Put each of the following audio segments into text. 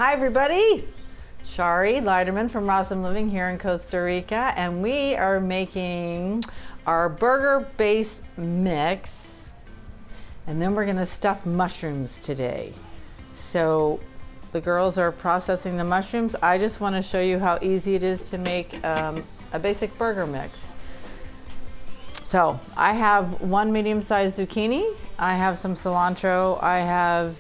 Hi everybody, Shari Leiterman from Awesome Living here in Costa Rica, and we are making our burger base mix, and then we're gonna stuff mushrooms today. So the girls are processing the mushrooms. I just wanna show you how easy it is to make a basic burger mix. So I have one medium-sized zucchini, I have some cilantro, I have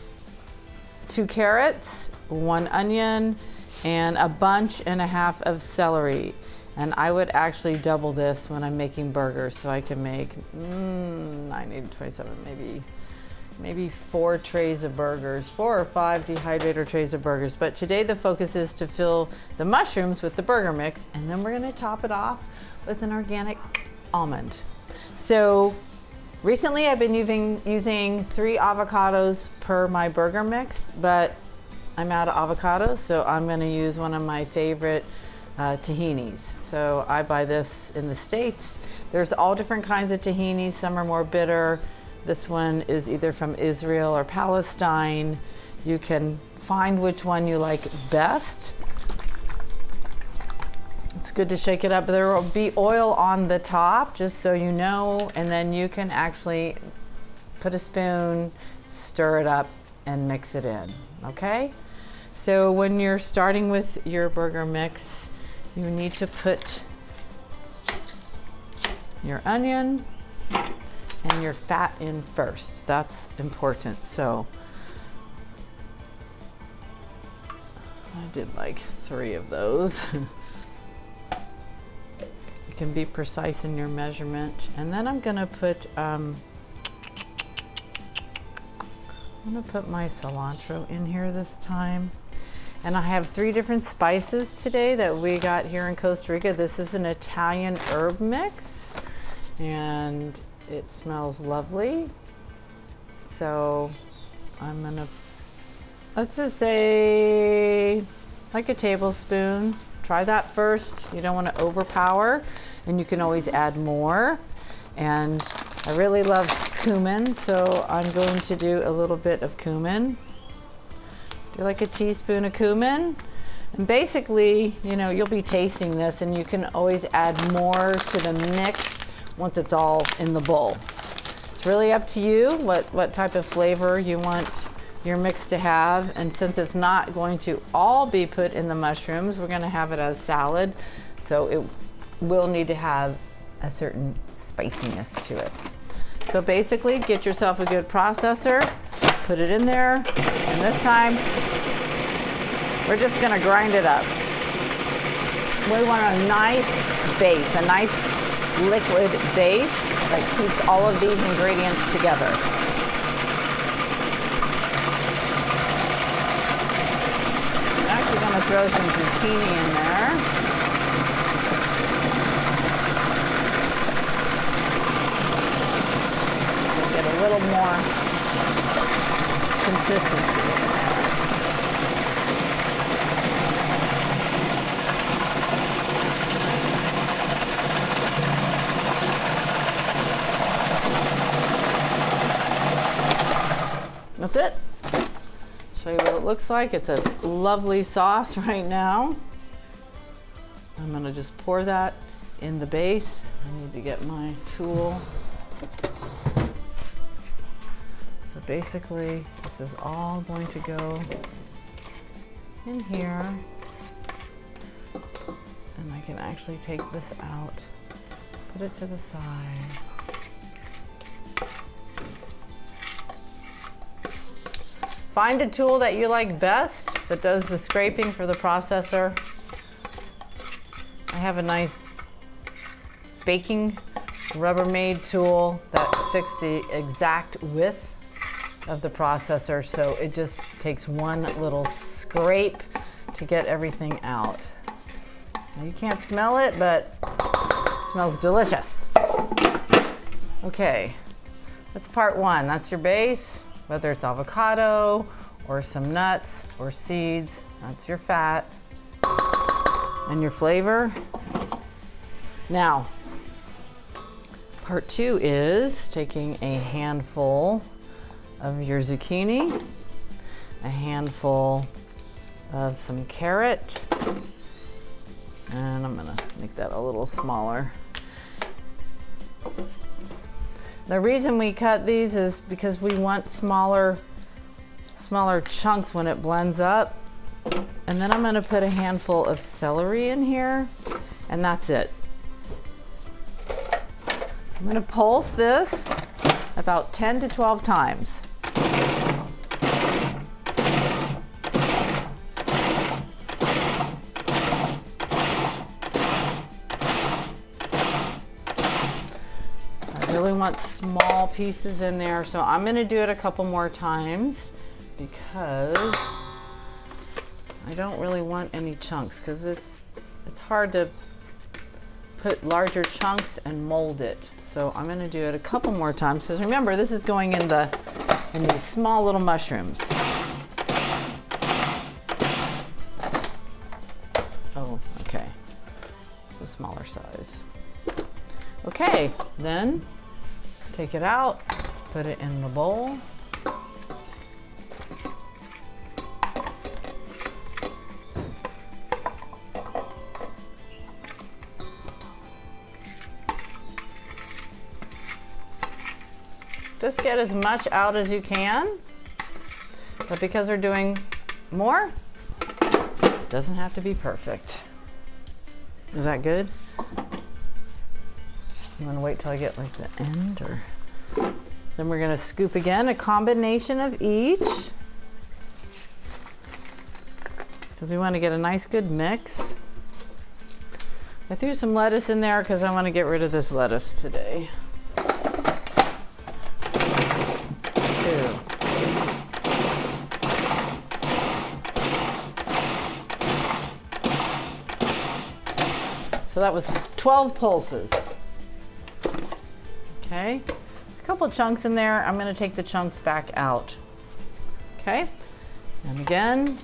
2 carrots, 1 onion, and a bunch and a half of celery. And I would actually double this when I'm making burgers, so I can make 27, maybe 4 trays of burgers, 4 or 5 dehydrator trays of burgers. But today the focus is to fill the mushrooms with the burger mix, and then we're gonna top it off with an organic almond. So recently I've been using 3 avocados per my burger mix, but I'm out of avocados, so I'm gonna use one of my favorite tahinis. So I buy this in the States. There's all different kinds of tahinis. Some are more bitter. This one is either from Israel or Palestine. You can find which one you like best. It's good to shake it up. There will be oil on the top, just so you know, and then you can actually put a spoon, stir it up, and mix it in, okay? So when you're starting with your burger mix, you need to put your onion and your fat in first. That's important. So I did like 3 of those. You can be precise in your measurement. And then I'm gonna put my cilantro in here this time. And I have 3 different spices today that we got here in Costa Rica. This is an Italian herb mix, and it smells lovely. So I'm gonna, let's just say like a tablespoon. Try that first. You don't want to overpower, and you can always add more. And I really love cumin, so I'm going to do a little bit of cumin. Do like a teaspoon of cumin. And basically, you know, you'll be tasting this, and you can always add more to the mix once it's all in the bowl. It's really up to you what type of flavor you want your mix to have. And since it's not going to all be put in the mushrooms, we're going to have it as salad, so it will need to have a certain spiciness to it. So basically, get yourself a good processor, put it in there, and this time we're just going to grind it up. We want a nice base, a nice liquid base that keeps all of these ingredients together. I'm actually going to throw some zucchini in there. Get a little more consistency. That's it. Show you what it looks like. It's a lovely sauce right now. I'm gonna just pour that in the base. I need to get my tool. So basically, this is all going to go in here. And I can actually take this out, put it to the side. Find a tool that you like best that does the scraping for the processor. I have a nice baking Rubbermaid tool that fits the exact width of the processor, so it just takes one little scrape to get everything out. Now, you can't smell it, but it smells delicious. Okay, that's part 1. That's your base. Whether it's avocado or some nuts or seeds, that's your fat and your flavor. Now, part 2 is taking a handful of your zucchini, a handful of some carrot. And I'm gonna make that a little smaller. The reason we cut these is because we want smaller chunks when it blends up. And then I'm gonna put a handful of celery in here, and that's it. I'm gonna pulse this about 10 to 12 times. I really want small pieces in there, so I'm gonna do it a couple more times because I don't really want any chunks, because it's hard to put larger chunks and mold it. So I'm gonna do it a couple more times, because remember, this is going in these small little mushrooms. Oh, okay. The smaller size. Okay, then take it out, put it in the bowl. Just get as much out as you can, but because we're doing more, it doesn't have to be perfect. Is that good? I'm gonna wait till I get like the end, or then we're gonna scoop again, a combination of each, because we want to get a nice good mix. I threw some lettuce in there because I want to get rid of this lettuce today. So that was 12 pulses. Okay, a couple chunks in there. I'm gonna take the chunks back out. Okay, and again,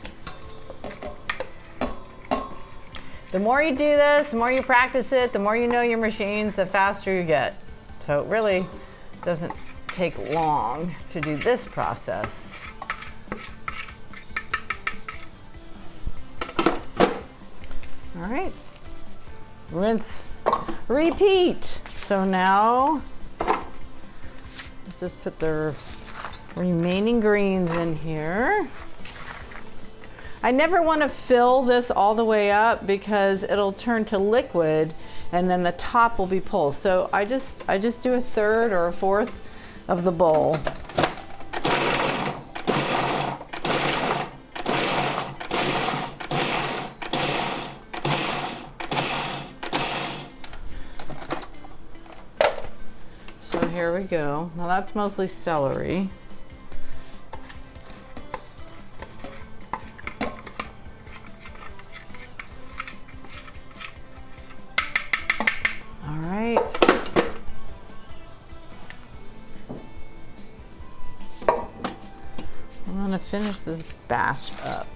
the more you do this, the more you practice it, the more you know your machines, the faster you get. So it really doesn't take long to do this process. All right. Rinse, repeat. So now let's just put the remaining greens in here. I never want to fill this all the way up because it'll turn to liquid and then the top will be pulsed. So I just do a third or a fourth of the bowl. Here we go. Now that's mostly celery. All right. I'm going to finish this batch up.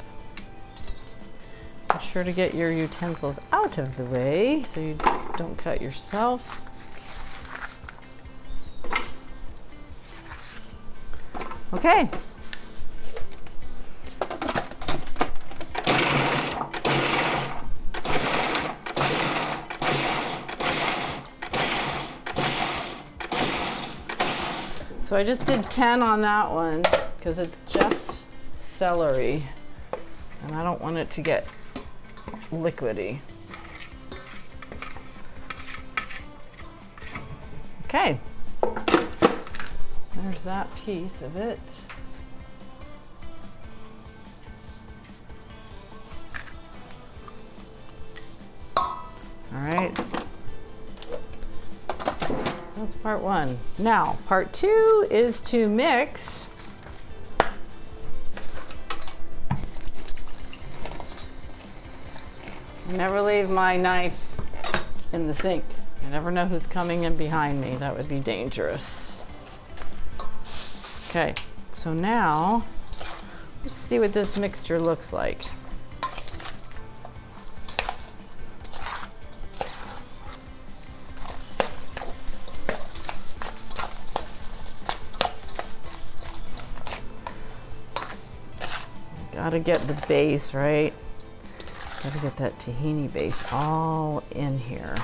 Be sure to get your utensils out of the way so you don't cut yourself. Okay. So I just did 10 on that one because it's just celery and I don't want it to get liquidy. Okay. There's that piece of it. All right. That's part one. Now, part two is to mix I never leave my knife in the sink. I never know who's coming in behind me. That would be dangerous. Okay, so now let's see what this mixture looks like. Got Gotta get the base, right? Gotta get that tahini base all in here.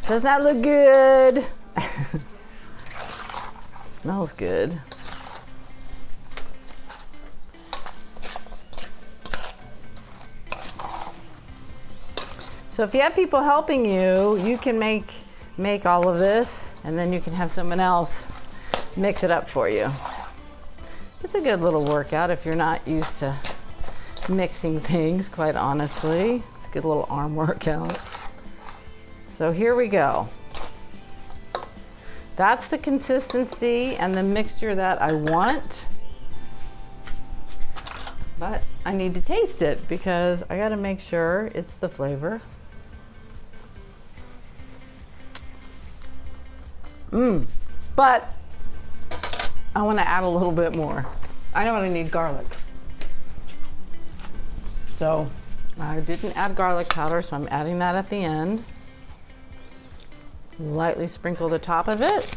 Doesn't that look good? Smells good. So if you have people helping you, you can make all of this, and then you can have someone else mix it up for you. It's a good little workout if you're not used to mixing things, quite honestly. It's a good little arm workout. So here we go. That's the consistency and the mixture that I want. But I need to taste it because I gotta make sure it's the flavor. But I want to add a little bit more. I know I need garlic. So I didn't add garlic powder, so I'm adding that at the end. Lightly sprinkle the top of it.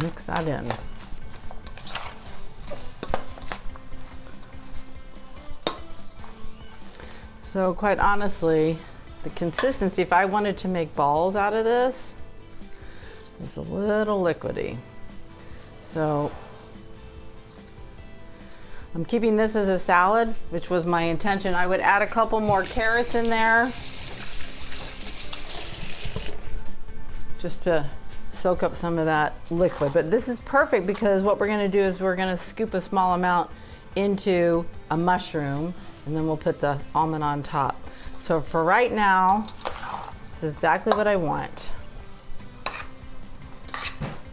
Mix that in. So quite honestly, the consistency, if I wanted to make balls out of this, is a little liquidy. So I'm keeping this as a salad, which was my intention. I would add a couple more carrots in there just to soak up some of that liquid. But this is perfect because what we're gonna do is we're gonna scoop a small amount into a mushroom, and then we'll put the almond on top. So for right now, this is exactly what I want.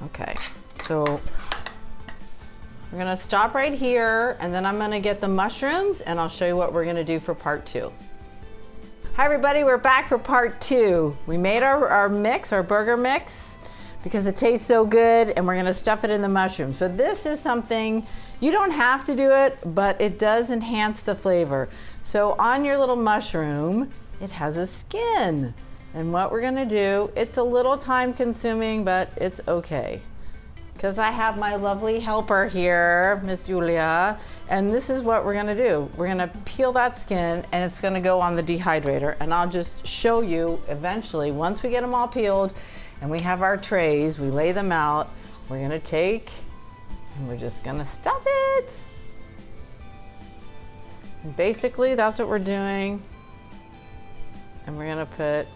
Okay, so we're gonna stop right here, and then I'm gonna get the mushrooms, and I'll show you what we're gonna do for part 2. Hi everybody, we're back for part 2. We made our mix, our burger mix, because it tastes so good, and we're gonna stuff it in the mushrooms. But this is something, you don't have to do it, but it does enhance the flavor. So on your little mushroom, it has a skin. And what we're gonna do, it's a little time consuming, but it's okay. Because I have my lovely helper here, Miss Julia, and this is what we're gonna do. We're gonna peel that skin, and it's gonna go on the dehydrator, and I'll just show you eventually, once we get them all peeled, and we have our trays, we lay them out, we're gonna take, and we're just gonna stuff it. And basically, that's what we're doing. And we're gonna put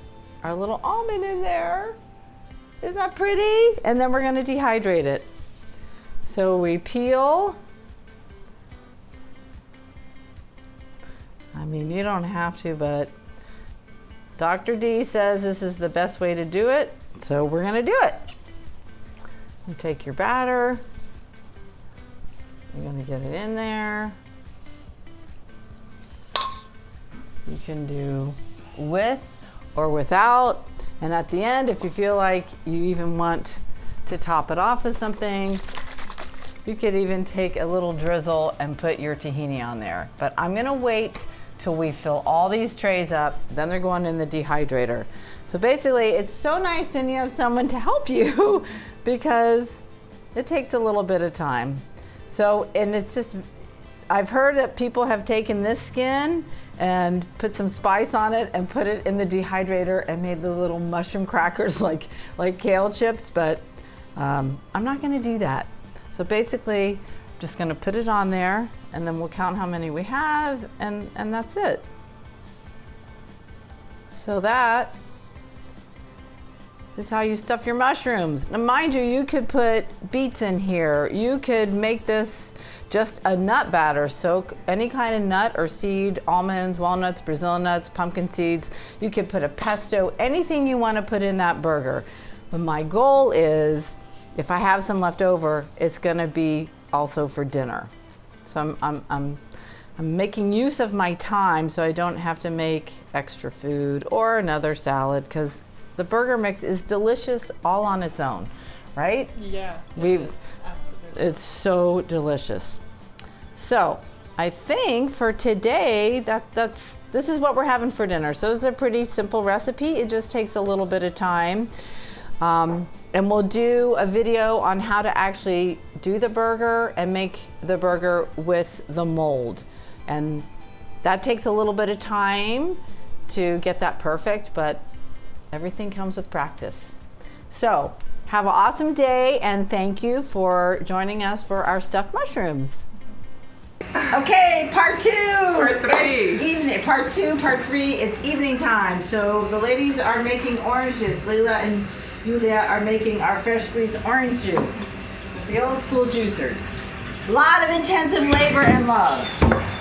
our little almond in there. Isn't that pretty? And then we're gonna dehydrate it. So we peel. I mean, you don't have to, but Dr. D says this is the best way to do it. So we're gonna do it. You take your batter. You're gonna get it in there. You can do with or without. And at the end, if you feel like you even want to top it off with something, you could even take a little drizzle and put your tahini on there. But I'm gonna wait till we fill all these trays up, then they're going in the dehydrator. So basically, it's so nice when you have someone to help you because it takes a little bit of time. So, and it's just, I've heard that people have taken this skin and put some spice on it and put it in the dehydrator and made the little mushroom crackers like kale chips, but I'm not gonna do that. So basically, I'm just gonna put it on there and then we'll count how many we have and that's it. So that is how you stuff your mushrooms. Now mind you, you could put beets in here. You could make this just a nut batter. Soak any kind of nut or seed, almonds, walnuts, Brazil nuts, pumpkin seeds. You could put a pesto, anything you want to put in that burger. But my goal is, if I have some left over, it's gonna be also for dinner. So I'm making use of my time so I don't have to make extra food or another salad, because the burger mix is delicious all on its own, right? Yeah, it is, absolutely. It's so delicious. So I think for today, this is what we're having for dinner. So this is a pretty simple recipe. It just takes a little bit of time. And we'll do a video on how to actually do the burger and make the burger with the mold. And that takes a little bit of time to get that perfect, but everything comes with practice. So have an awesome day, and thank you for joining us for our stuffed mushrooms. Okay, part 2. Part 3. It's evening. Part 2, part 3. It's evening time. So the ladies are making orange juice. Leila and Julia are making our fresh squeezed orange juice. The old school juicers. A lot of intensive labor and love.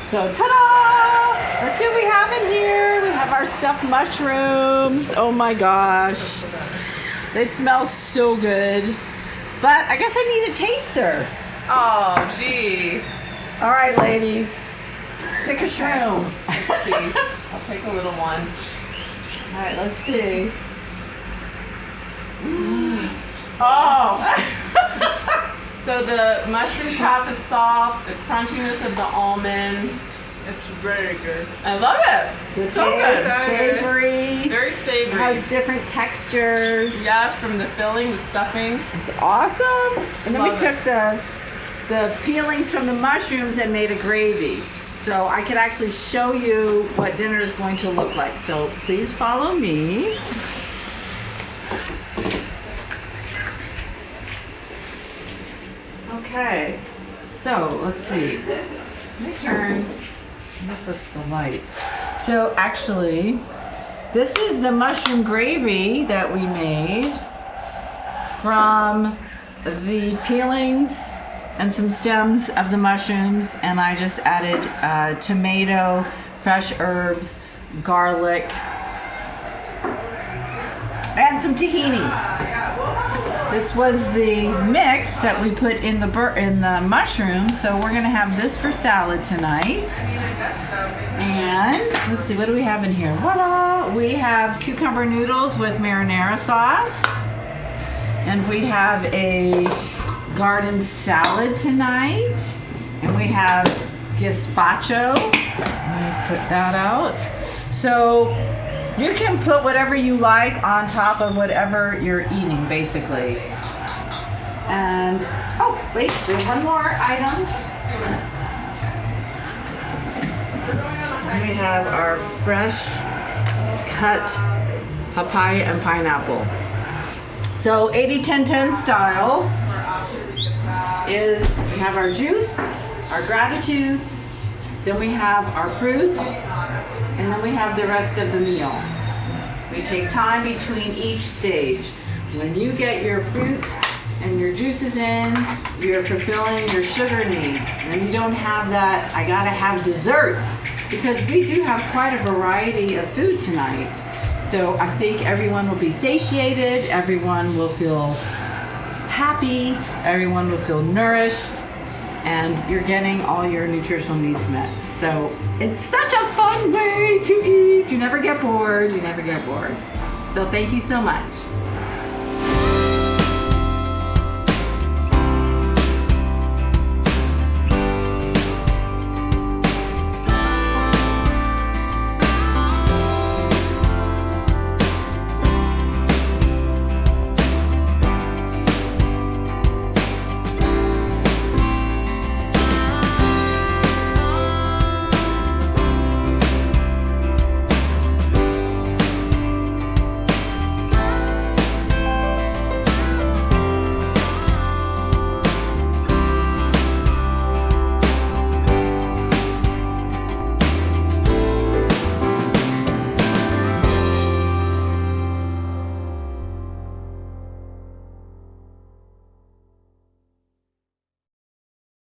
So ta-da! Let's see what we have in here. We have our stuffed mushrooms. Oh my gosh. They smell so good. But I guess I need a taster. Oh, gee. All right, ladies. Pick a shroom. Let's see. I'll take a little one. All right, let's see. Oh! So the mushroom pop is soft, the crunchiness of the almond. It's very good. I love it. The So taste, good. savory. Very savory. Has different textures. Yeah, from the filling, the stuffing. It's awesome. And then we Love took the peelings from the mushrooms and made a gravy. So I could actually show you what dinner is going to look like. So please follow me. Okay, so let's see. Let me turn. I guess that's the light. So actually, this is the mushroom gravy that we made from the peelings and some stems of the mushrooms, and I just added tomato, fresh herbs, garlic, and some tahini. This was the mix that we put in the mushroom, so we're gonna have this for salad tonight. And let's see, what do we have in here? Voila! We have cucumber noodles with marinara sauce, and we have a garden salad tonight, and we have gazpacho. Let me put that out. So you can put whatever you like on top of whatever you're eating, basically. And oh wait, there's one more item. We have our fresh cut papaya and pineapple. So 80-10-10 style is we have our juice, our gratitudes, then we have our fruit, and then we have the rest of the meal. We take time between each stage. When you get your fruit and your juices in, you're fulfilling your sugar needs. When you don't have that, I gotta have dessert, because we do have quite a variety of food tonight. So I think everyone will be satiated, everyone will feel happy, everyone will feel nourished, and you're getting all your nutritional needs met. So it's such a fun way to eat. You never get bored. You never get bored. So thank you so much.